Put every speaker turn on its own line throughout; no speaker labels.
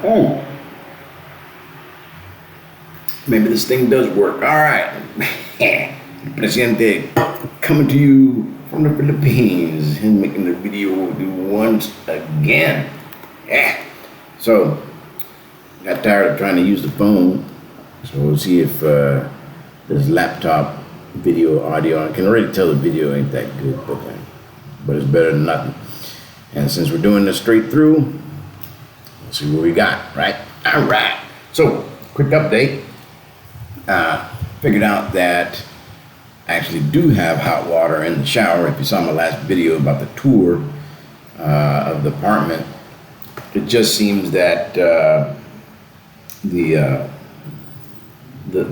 Oh, maybe this thing does work. All right. Presidente coming to you from the Philippines and making the video once again. Yeah. So, got tired of trying to use the phone. So we'll see if this laptop video audio, I can already tell the video ain't that good, but it's better than nothing. And since we're doing this straight through, let's see what we got, right? All right. So, quick update. Figured out that I actually do have hot water in the shower. If you saw my last video about the tour of the apartment, it just seems that the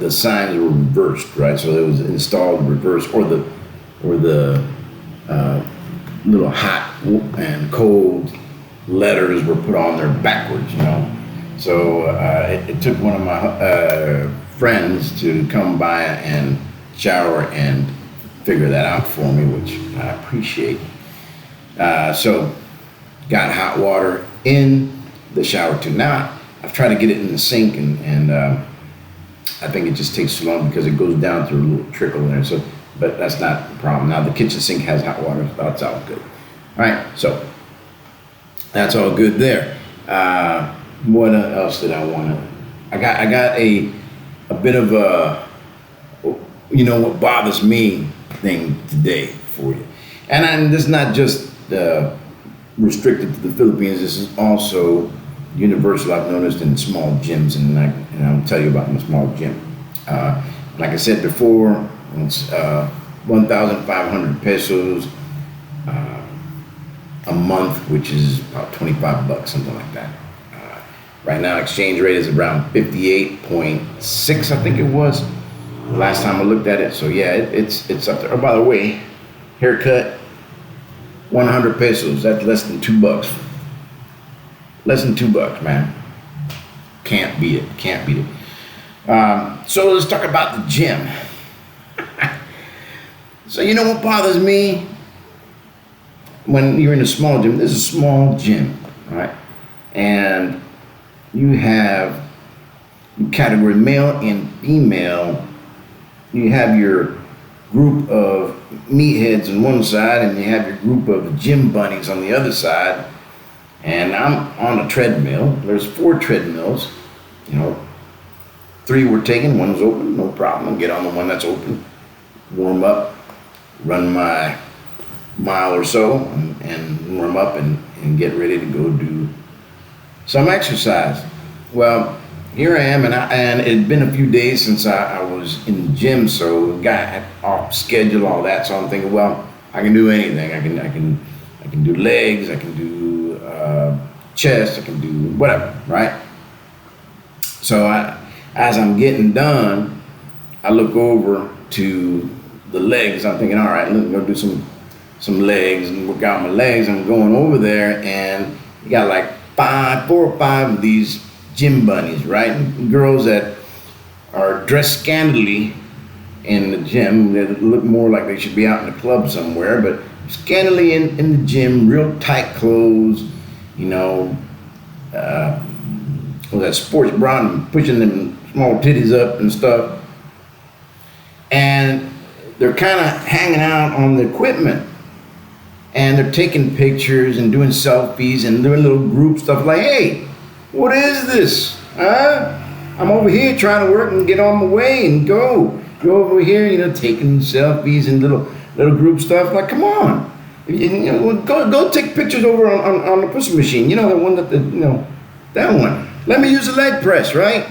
signs were reversed, right? So it was installed reverse, or the little hot and cold letters were put on there backwards, you know. So it took one of my friends to come by and shower and figure that out for me, which I appreciate. So got hot water in the shower too. Now I've tried to get it in the sink, and I think it just takes too long because it goes down through a little trickle there. So, but that's not the problem. Now the kitchen sink has hot water, so that's all good. All right, so that's all good there. What else did I want to? I got a bit of a, you know, what bothers me thing today for you, and this is not just restricted to the Philippines. This is also universal. I've noticed in small gyms, and I'll tell you about my small gym. Like I said before, it's 1,500 pesos a month, which is about 25 bucks, something like that. Right now, exchange rate is around 58.6, I think it was, the last time I looked at it. So yeah, it's up there. Oh, by the way, haircut, 100 pesos. That's less than $2. Less than $2, man. Can't beat it. Can't beat it. So let's talk about the gym. So you know what bothers me? When you're in a small gym, this is a small gym, right? And you have category male and female. You have your group of meatheads on one side, and you have your group of gym bunnies on the other side. And I'm on a treadmill. There's 4 treadmills. You know, 3 were taken, one's open, no problem. I'll get on the one that's open, warm up, run my mile or so, and warm up and get ready to go do some exercise. Well, here I am, and it had been a few days since I was in the gym, so got off schedule, all that. So I'm thinking, well, I can do anything. I can do legs, I can do chest, I can do whatever, right? So as I'm getting done, I look over to the legs. I'm thinking, all right, let me go do some legs and work out my legs. I'm going over there, and you got like 4 or 5 of these gym bunnies, right? And girls that are dressed scantily in the gym. They look more like they should be out in the club somewhere, but scantily in the gym, real tight clothes, you know, with that sports bra and pushing them small titties up and stuff. And they're kind of hanging out on the equipment, and they're taking pictures and doing selfies and doing little group stuff like, hey, what is this? I'm over here trying to work and get on my way and go over here, you know, taking selfies and little group stuff. Like, come on, you know, go take pictures over on the push machine. You know, the one that that one. Let me use the leg press, right?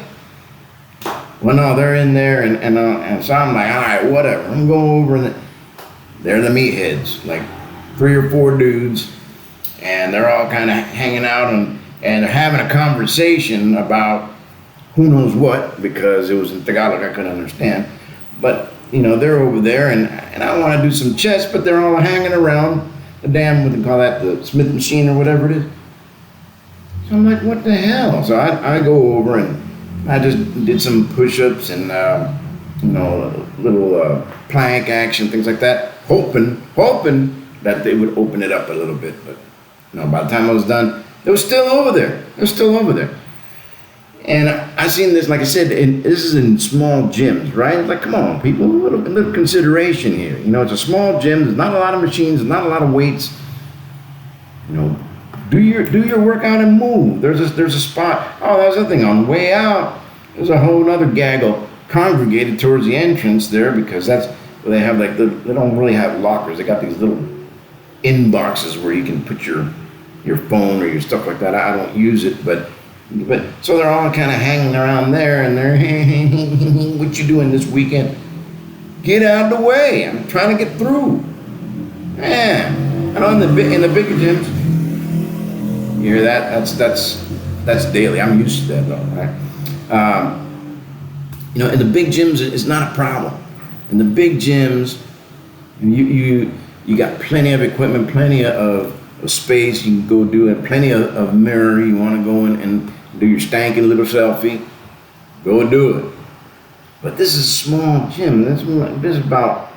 Well, no, they're in there, and so I'm like, all right, whatever. I'm going over, and they're the meatheads, like 3 or 4 dudes, and they're all kind of hanging out, and they're having a conversation about who knows what, because it was in Tagalog, I couldn't understand. But, you know, they're over there, and I want to do some chest, but they're all hanging around the damn, what they call that, the Smith machine or whatever it is. So I'm like, what the hell? So I go over, and I just did some push-ups and, you know, little plank action, things like that, hoping that they would open it up a little bit. But, you know, by the time I was done, they were still over there. And I seen this, like I said, this is in small gyms, right? It's like, come on, people, a little consideration here. You know, it's a small gym. There's not a lot of machines. There's not a lot of weights. You know, do your workout and move. There's a spot. Oh, that's the thing. On the way out, there's a whole other gaggle congregated towards the entrance there, because that's where they have like they don't really have lockers. They got these little inboxes where you can put your phone or your stuff like that. I don't use it, but so they're all kind of hanging around there, and they're what you doing this weekend? Get out of the way! I'm trying to get through. Man, I know in the bigger gyms, you hear that? That's daily. I'm used to that though, right? You know, in the big gyms, it's not a problem. In the big gyms, you got plenty of equipment, plenty of space. You can go do it. Plenty of mirror. You want to go in and do your stankin' little selfie, go do it. But this is a small gym. This is about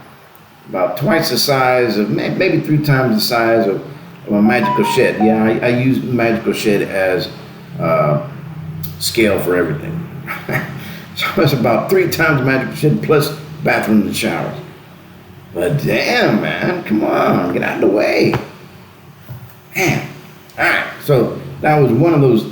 twice the size of, maybe 3 times the size of a Magical Shed. Yeah, I use Magical Shed as scale for everything. So it's about 3 times Magical Shed plus bathrooms and showers. But damn, man, come on, get out of the way. Man, all right. So that was one of those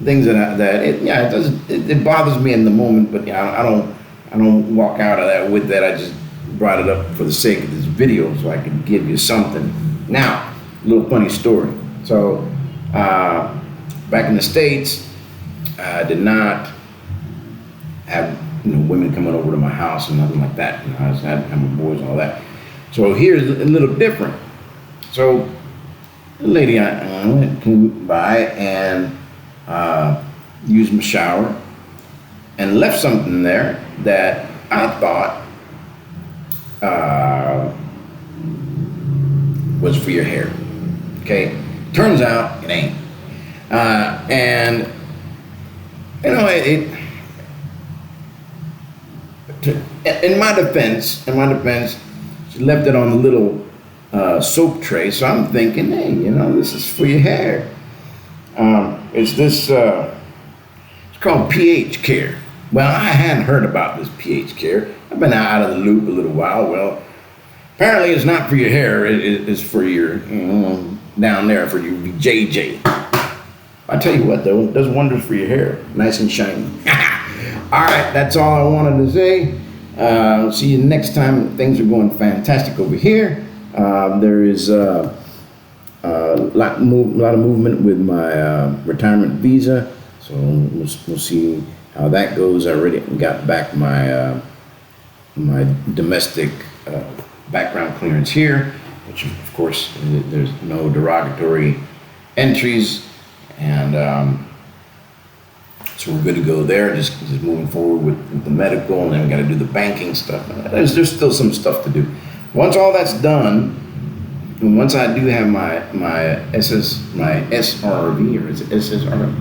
things it bothers me in the moment, but I don't walk out of that with that. I just brought it up for the sake of this video so I can give you something. Now, a little funny story. So back in the States, I did not have women coming over to my house and nothing like that. I had my boys and all that. So here's a little different. So the lady I went by and used my shower and left something there that I thought was for your hair. Okay, turns out it ain't. And you know, in my defense, she left it on the little soap tray. So I'm thinking, hey, you know, this is for your hair. It's called pH Care. Well, I hadn't heard about this pH Care. I've been out of the loop a little while. Well, apparently it's not for your hair. It's for your, down there for your JJ. I tell you what, though, it does wonders for your hair. Nice and shiny. All right, that's all I wanted to say. See you next time. Things are going fantastic over here. There is a lot of movement with my retirement visa, so we'll see how that goes. I already got back my my domestic background clearance here, which of course there's no derogatory entries, and so we're good to go there. Just moving forward with the medical, and then we got to do the banking stuff. There's still some stuff to do. Once all that's done, and once I do have my SRV, or is it SSR,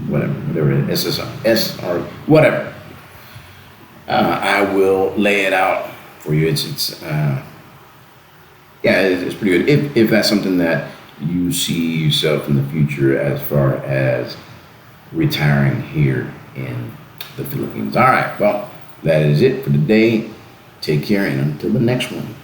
whatever it is, SSR, whatever, I will lay it out for you. It's pretty good if that's something that you see yourself in the future as far as retiring here in the Philippines. All right, well, that is it for today. Take care, and until the next one.